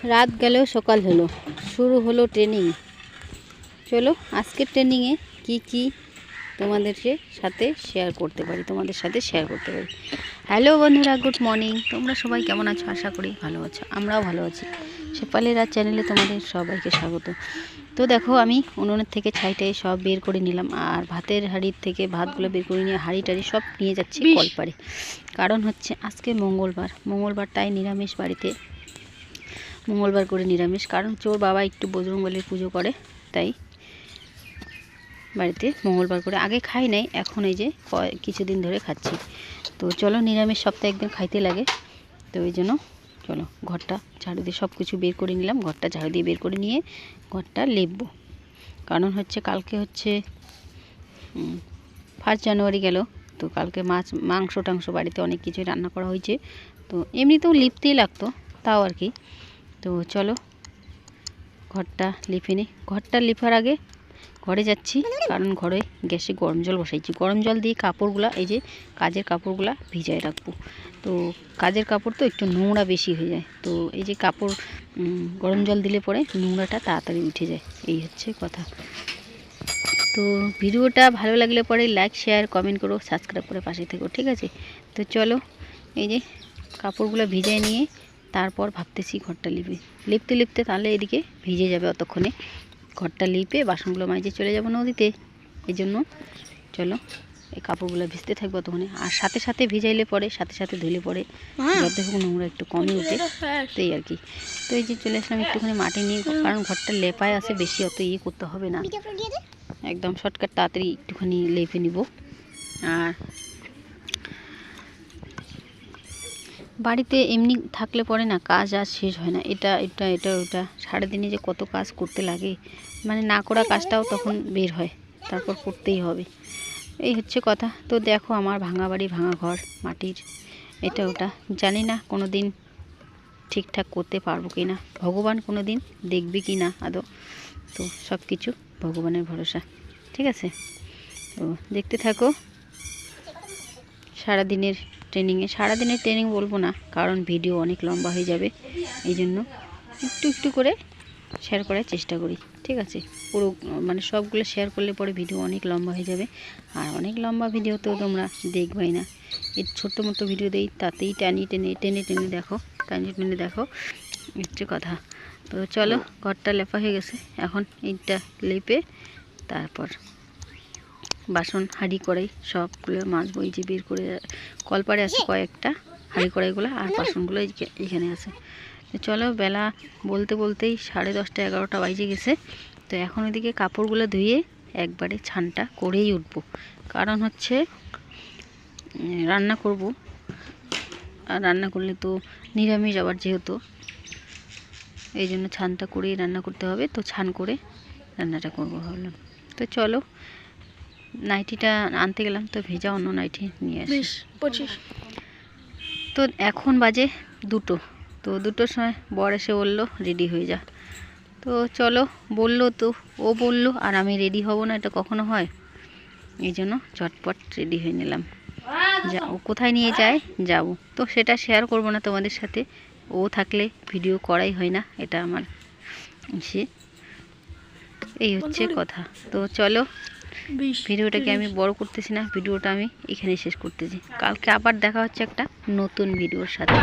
রাত গেলেও সকাল হলো, শুরু হলো ট্রেনিং। চলো আজকের ট্রেনিংয়ে কি তোমাদেরকে সাথে শেয়ার করতে পারি, হ্যালো বন্ধুরা, গুড মর্নিং। তোমরা সবাই কেমন আছো? আশা করি ভালো আছো, আমরাও ভালো আছি। শেফালি রাত চ্যানেলে তোমাদের সবাইকে স্বাগত। তো দেখো, আমি উনুনের থেকে ছাইটাই সব বের করে নিলাম, আর ভাতের হাঁড়ির থেকে ভাতগুলো বের করে নিয়ে হাঁড়ি টাড়ি সব নিয়ে যাচ্ছি কলপাড়ে। কারণ হচ্ছে আজকে মঙ্গলবার তাই নিরামিষ বাড়িতে, মঙ্গলবার করে নিরামিষ। কারণ হচ্ছে ওর বাবা একটু বজরংবলীর পুজো করে, তাই বাড়িতে মঙ্গলবার করে। আগে খাই নাই, এখন এই যে কিছুদিন ধরে খাচ্ছি। তো চলো, নিরামিষ সপ্তাহে একদিন খাইতে লাগে, তো ওই জন্য চলো ঘরটা ঝাড়ু দিয়ে সব কিছু বের করে নিলাম। ঘরটা ঝাড়ু দিয়ে বের করে নিয়ে ঘরটা লেপবো। কারণ হচ্ছে কালকে হচ্ছে 1 জানুয়ারি গেল, তো কালকে মাংস টাংস বাড়িতে অনেক কিছুই রান্না করা হয়েছে, তো এমনিতেও লিপতেই লাগতো, তাও আর কি। তো চলো ঘরটা লিপে নিই। ঘরটা লিপার আগে ঘরে যাচ্ছি, কারণ ঘরে গ্যাসে গরম জল বসাইছি। গরম জল দিয়ে কাপড়গুলা, এই যে কাজের কাপড়গুলা ভিজায় রাখবো। তো কাজের কাপড় তো একটু নোংরা বেশি হয়ে যায়, তো এই যে কাপড় গরম জল দিলে পরে নোংরাটা তাড়াতাড়ি উঠে যায়, এই হচ্ছে কথা। তো ভিডিওটা ভালো লাগলে পরে লাইক, শেয়ার, কমেন্ট করো, সাবস্ক্রাইব করে পাশে থেকো, ঠিক আছে? তো চলো, এই যে কাপড়গুলো ভিজায় নিয়ে তারপর ভাবতেছি ঘরটা লিপতে তাহলে এদিকে ভিজে যাবে, অতক্ষণে ঘরটা লিপে বাসনগুলো মাঝে চলে যাব নদীতে। এই জন্য চলো এই কাপড়গুলো ভিজতে থাকবো ততক্ষণে, আর সাথে সাথে ভিজাইলে পরে সাথে সাথে ধুলে পরে যত হোক নোংরা একটু কমে উঠে, তো এই আর কি। তো এই যে চলে আসলাম একটুখানি মাটি নিয়ে, কারণ ঘরটা লেপায় আছে, বেশি অত করতে হবে না, একদম শর্টকাট তাড়াতাড়ি একটুখানি লেপে নিব। আর বাড়িতে এমনি থাকলে পরে না কাজ আর শেষ হয় না, এটা ওটা সারাদিনে যে কত কাজ করতে লাগে, মানে না করা কাজটাও তখন বের হয়, তারপর করতেই হবে, এই হচ্ছে কথা। তো দেখো আমার ভাঙা বাড়ি, ভাঙা ঘর, মাটির, এটা ওটা, জানি না কোনো দিন ঠিকঠাক করতে পারবো কি না, ভগবান কোনো দিন দেখবে কি না আদৌ, তো সব কিছু ভগবানের ভরসা, ঠিক আছে? তো দেখতে থাকো সারাদিনের ট্রেনিং বলবো না, কারণ ভিডিও অনেক লম্বা হয়ে যাবে, এই জন্য একটু করে শেয়ার করার চেষ্টা করি, ঠিক আছে? পুরো মানে সবগুলো শেয়ার করলে পরে ভিডিও অনেক লম্বা হয়ে যাবে, আর অনেক লম্বা ভিডিও তো তোমরা দেখবাই না। এই ছোট্ট মোটো ভিডিও দেই, তাতেই টেনে দেখো, হচ্ছে কথা। তো চলো ঘরটা লেপা হয়ে গেছে, এখন এইটা লেপে তারপর বাসন হাঁড়ি কড়াই সবগুলো মাজবো। এই যে বের করে কলপাড়ে আছে কয়েকটা হাঁড়ি কড়াইগুলো, আর বাসনগুলো এখানে আছে। তো চলো, বেলা বলতেই 10:30 11টা বাজে গেছে। তো এখন ওইদিকে কাপড়গুলো ধুয়ে একবারে ছানটা করেই উঠবো, কারণ হচ্ছে রান্না করব, আর রান্না করলে তো নিরামিষ আবার যেহেতু, এই জন্য ছানটা করেই রান্না করতে হবে। তো ছান করে রান্নাটা করবো ভাবলাম। তো চলো, নাইটিটা আনতে গেলাম, তো ভেজা অন্য নাইটি নিয়ে আসি। 25 তো এখন বাজে 2টো, তো 2টোর সময় বর এসে বললো রেডি হয়ে যা। তো চলো, বললো তো, ও বললো আর আমি রেডি হব না, এটা কখনো হয়? এই জন্য ঝটপট রেডি হয়ে নিলাম। ও কোথায় নিয়ে যায় যাব, তো সেটা শেয়ার করব না তোমাদের সাথে, ও থাকলে ভিডিও করাই হয় না, এটা আমার সে, এই হচ্ছে কথা। তো চলো, ভিডিওটাকে আমি বড় করতেছি না, ভিডিওটা আমি এখানে শেষ করতেছি। কালকে আবার দেখা হচ্ছে একটা নতুন ভিডিওর সাথে।